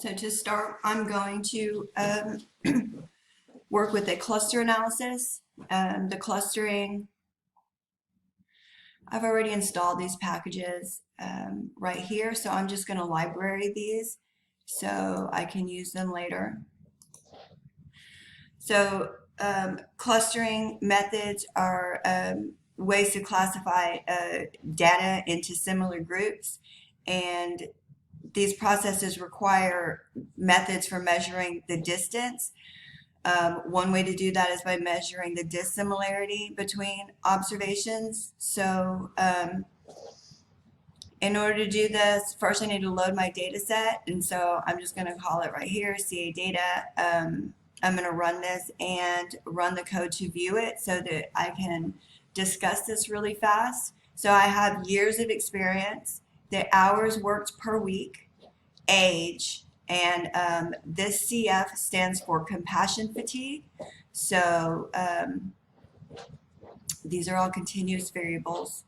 So to start, I'm going to work with a cluster analysis. The clustering, I've already installed these packages right here, so I'm just going to library these so I can use them later. So clustering methods are ways to classify data into similar groups, and these processes require methods for measuring the distance. One way to do that is by measuring the dissimilarity between observations. So in order to do this, first I need to load my data set. And so I'm just going to call it right here, CA data. I'm going to run this and run the code to view it so that I can discuss this really fast. So I have years of experience, the hours worked per week, age, and this CF stands for compassion fatigue. So these are all continuous variables.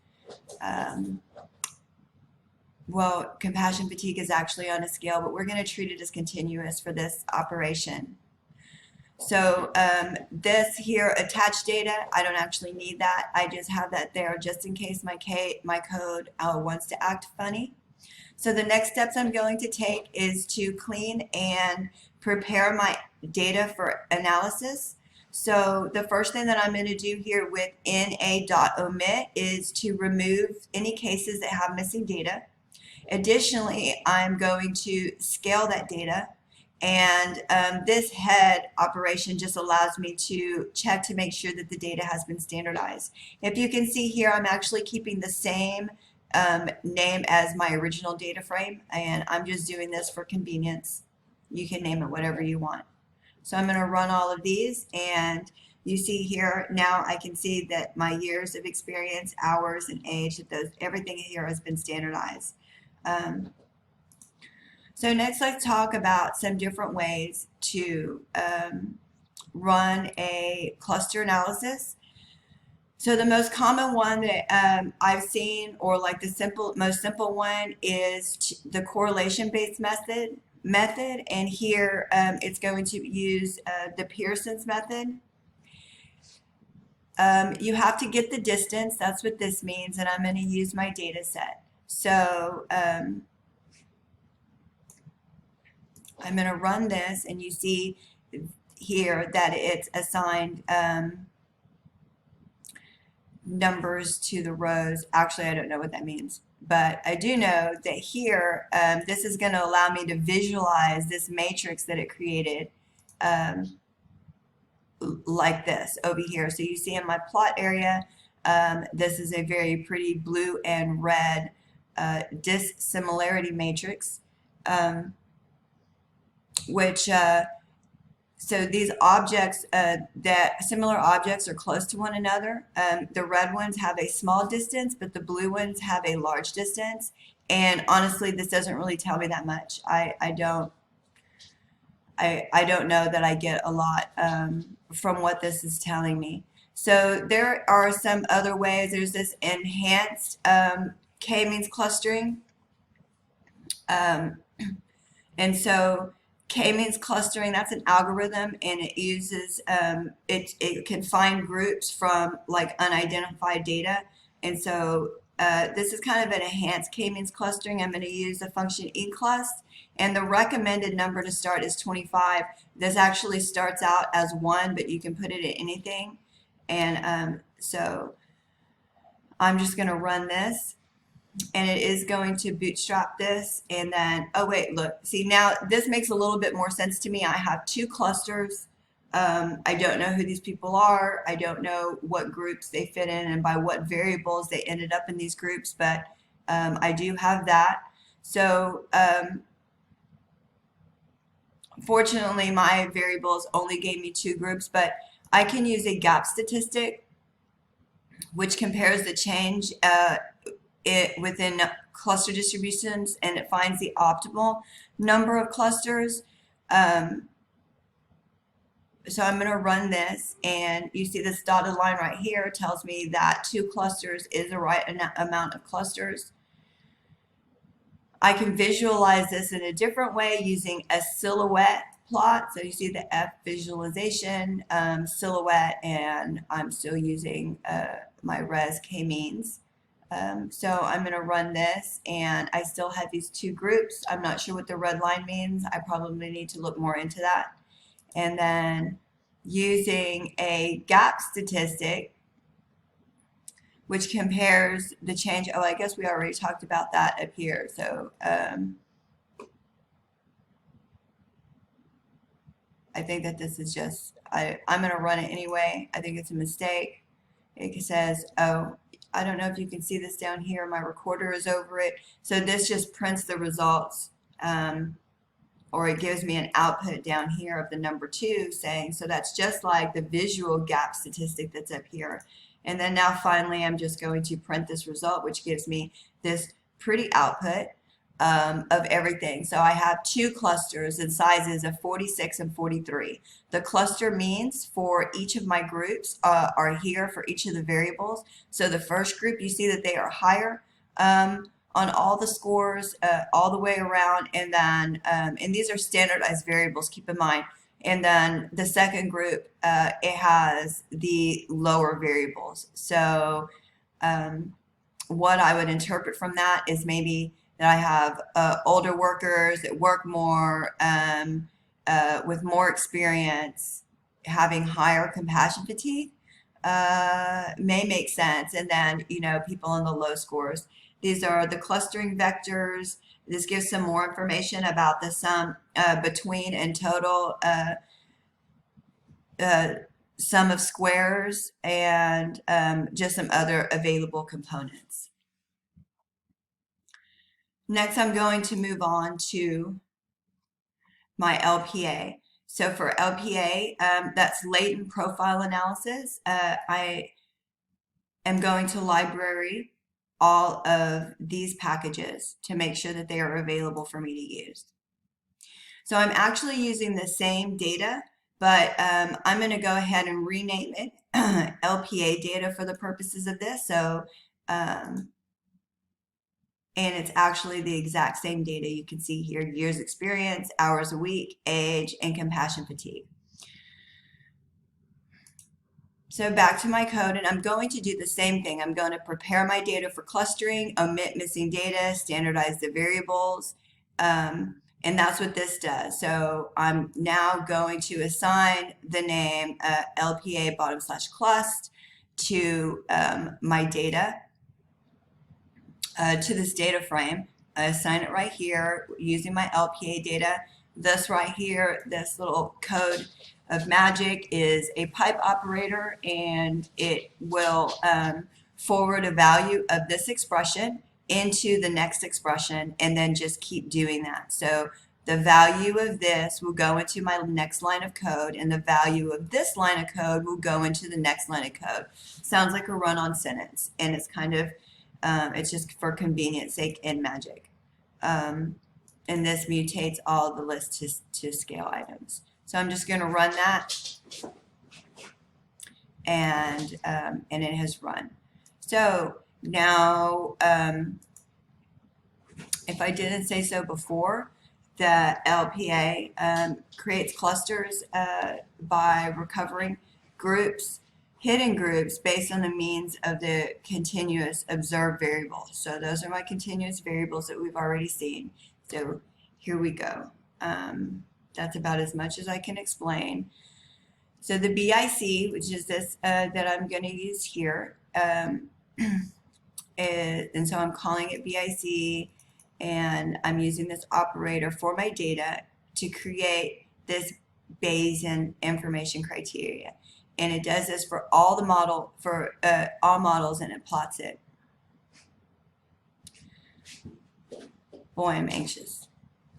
Well, compassion fatigue is actually on a scale, but we're going to treat it as continuous for this operation. So this here, attached data, I don't actually need that. I just have that there just in case my code wants to act funny. So the next steps I'm going to take is to clean and prepare my data for analysis. So the first thing that I'm going to do here with na.omit is to remove any cases that have missing data. Additionally, I'm going to scale that data, and this head operation just allows me to check to make sure that the data has been standardized. If you can see here, I'm actually keeping the same name as my original data frame, and I'm just doing this for convenience. You can name it whatever you want. So I'm going to run all of these, and you see here now I can see that my years of experience, hours, and age, that everything here has been standardized. So next, let's talk about some different ways to run a cluster analysis. So the most common one that I've seen, or like the most simple one, is the correlation-based method. And here it's going to use the Pearson's method. You have to get the distance. That's what this means, and I'm going to use my data set. So I'm going to run this, and you see here that it's assigned numbers to the rows. Actually, I don't know what that means, but I do know that here this is going to allow me to visualize this matrix that it created like this over here. So you see in my plot area, this is a very pretty blue and red dissimilarity matrix, which so these objects, that similar objects are close to one another. The red ones have a small distance, but the blue ones have a large distance. And honestly, this doesn't really tell me that much. I don't know that I get a lot from what this is telling me. So there are some other ways. There's this enhanced k-means clustering. And so k-means clustering, that's an algorithm, and it uses, it can find groups from like unidentified data. And so this is kind of an enhanced k-means clustering. I'm going to use the function eclust, and the recommended number to start is 25. This actually starts out as 1, but you can put it at anything. And so I'm just going to run this, and it is going to bootstrap this. And then, oh wait, look, see, now this makes a little bit more sense to me. I have 2 clusters. I don't know who these people are. I don't know what groups they fit in and by what variables they ended up in these groups, but I do have that. So fortunately, my variables only gave me 2 groups, but I can use a gap statistic, which compares the change within cluster distributions, and it finds the optimal number of clusters. So I'm going to run this, and you see this dotted line right here tells me that 2 clusters is the right amount of clusters. I can visualize this in a different way using a silhouette plot. So you see the F visualization, silhouette, and I'm still using my res k-means. So I'm going to run this, and I still have these two groups. I'm not sure what the red line means. I probably need to look more into that. And then using a gap statistic, which compares the change. Oh, I guess we already talked about that up here. So I think that this is just, I'm going to run it anyway. I think it's a mistake. It says, oh, I don't know if you can see this down here. My recorder is over it. So this just prints the results, or it gives me an output down here of the number 2 saying, so that's just like the visual gap statistic that's up here. And then now finally I'm just going to print this result, which gives me this pretty output of everything. So I have 2 clusters in sizes of 46 and 43. The cluster means for each of my groups are here for each of the variables. So the first group, you see that they are higher on all the scores all the way around, and then and these are standardized variables, keep in mind. And then the second group, it has the lower variables. So what I would interpret from that is maybe that I have older workers that work more with more experience, having higher compassion fatigue may make sense. And then, you know, people in the low scores. These are the clustering vectors. This gives some more information about the sum between and total sum of squares, and just some other available components. Next, I'm going to move on to my LPA. So for LPA, that's latent profile analysis. I am going to library all of these packages to make sure that they are available for me to use. So I'm actually using the same data, but I'm going to go ahead and rename it LPA data for the purposes of this. So and it's actually the exact same data you can see here: years experience, hours a week, age, and compassion fatigue. So back to my code, and I'm going to do the same thing. I'm going to prepare my data for clustering, omit missing data, standardize the variables, and that's what this does. So I'm now going to assign the name LPA /clust to my data, to this data frame. I assign it right here using my LPA data. This right here, this little code of magic, is a pipe operator, and it will forward a value of this expression into the next expression, and then just keep doing that. So the value of this will go into my next line of code, and the value of this line of code will go into the next line of code. Sounds like a run-on sentence, and it's kind of it's just for convenience sake in magic. And this mutates all the lists to scale items. So I'm just going to run that, and it has run. So now, if I didn't say so before, the LPA creates clusters by recovering groups, hidden groups, based on the means of the continuous observed variable. So those are my continuous variables that we've already seen. So here we go. That's about as much as I can explain. So the BIC, which is this that I'm going to use here, and so I'm calling it BIC, and I'm using this operator for my data to create this Bayesian information criteria. And it does this for all the all models, and it plots it. Boy, I'm anxious.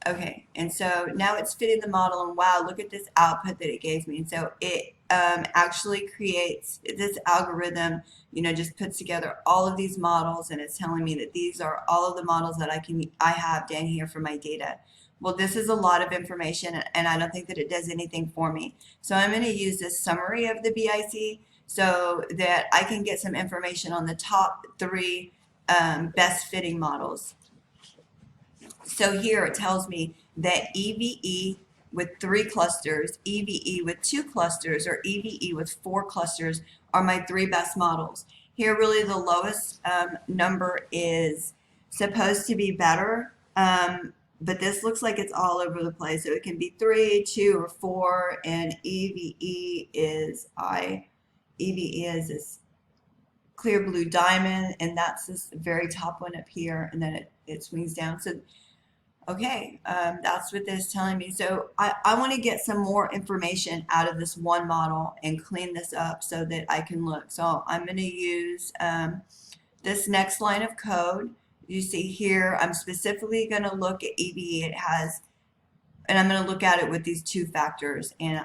Okay, and so now it's fitting the model, and wow, look at this output that it gave me. And so it actually creates this algorithm, you know, just puts together all of these models, and it's telling me that these are all of the models that I have down here for my data. Well, this is a lot of information, and I don't think that it does anything for me. So I'm going to use this summary of the BIC so that I can get some information on the top 3 best fitting models. So here it tells me that EVE with 3 clusters, EVE with 2 clusters, or EVE with 4 clusters are my 3 best models. Here really the lowest number is supposed to be better, but this looks like it's all over the place. So it can be 3, 2, or 4, and EVE is this clear blue diamond, and that's this very top one up here, and then it swings down. So okay, that's what this is telling me. So I want to get some more information out of this one model and clean this up so that I can look. So I'm going to use this next line of code. You see here, I'm specifically going to look at EVE. It has, and I'm going to look at it with these 2 factors and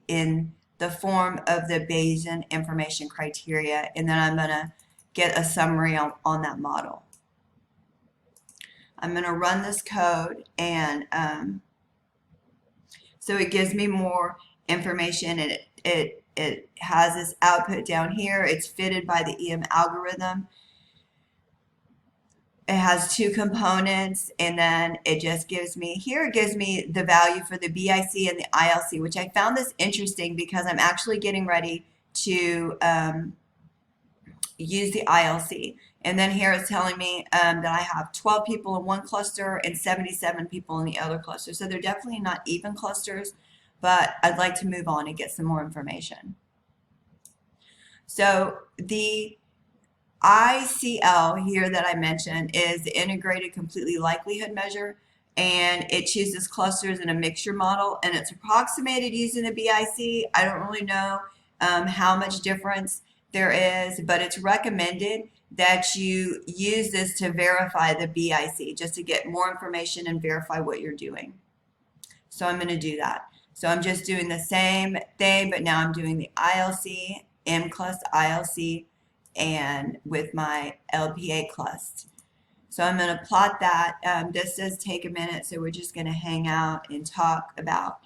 in the form of the Bayesian information criteria, and then I'm going to get a summary on that model. I'm going to run this code, and so it gives me more information, and it has this output down here. It's fitted by the EM algorithm. It has 2 components, and then it just gives me, here it gives me the value for the BIC and the ILC, which I found this interesting because I'm actually getting ready to use the ILC. And then here it's telling me that I have 12 people in one cluster and 77 people in the other cluster. So they're definitely not even clusters, but I'd like to move on and get some more information. So the ICL here that I mentioned is the integrated completely likelihood measure, and it chooses clusters in a mixture model, and it's approximated using the BIC. I don't really know how much difference there is, but it's recommended that you use this to verify the BIC, just to get more information and verify what you're doing. So I'm going to do that. So I'm just doing the same thing, but now I'm doing the ILC, MCLUST ILC, and with my LPA clust. So I'm going to plot that. This does take a minute, so we're just going to hang out and talk about,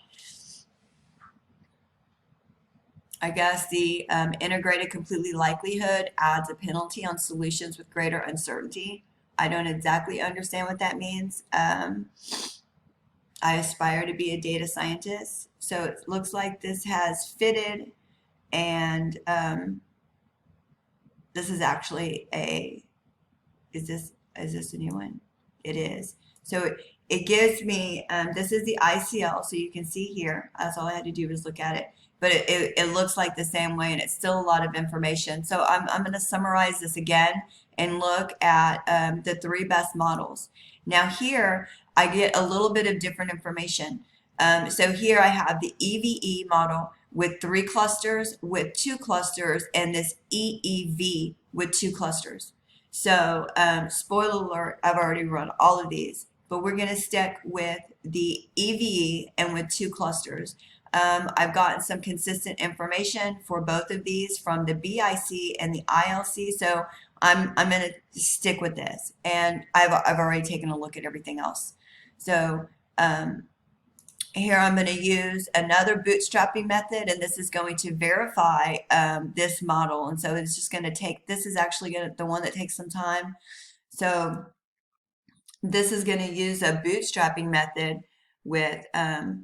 I guess, the integrated completely likelihood adds a penalty on solutions with greater uncertainty. I don't exactly understand what that means. I aspire to be a data scientist. So it looks like this has fitted, and this is actually a, is this a new one? It is. So it gives me, this is the ICL, so you can see here, that's all I had to do was look at it. But it looks like the same way, and it's still a lot of information. So I'm going to summarize this again and look at the 3 best models. Now here, I get a little bit of different information. So here I have the EVE model with 3 clusters, with 2 clusters, and this EEV with 2 clusters. So spoiler alert, I've already run all of these, but we're going to stick with the EVE and with 2 clusters. I've gotten some consistent information for both of these from the BIC and the ILC, so I'm going to stick with this. And I've already taken a look at everything else. So here I'm going to use another bootstrapping method, and this is going to verify this model. And so it's just going to take, this is actually the one that takes some time. So this is going to use a bootstrapping method with, I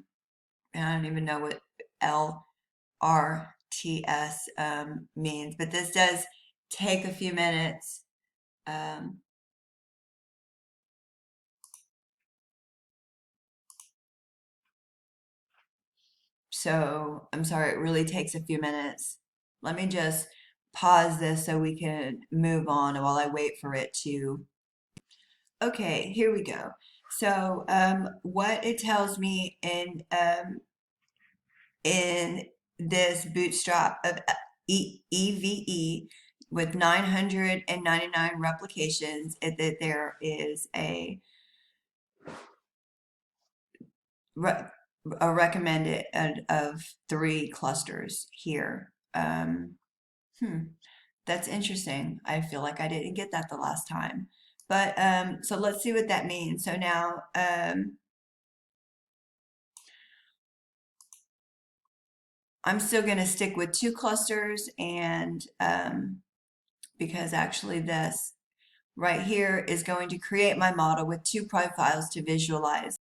don't even know what LRTS means, but this does take a few minutes. So I'm sorry, it really takes a few minutes. Let me just pause this so we can move on while I wait for it to. Okay, here we go. So what it tells me in this bootstrap of EVE with 999 replications is that there is a recommended of 3 clusters here. That's interesting. I feel like I didn't get that the last time. But so let's see what that means. So now I'm still going to stick with 2 clusters, and because actually this right here is going to create my model with two profiles to visualize.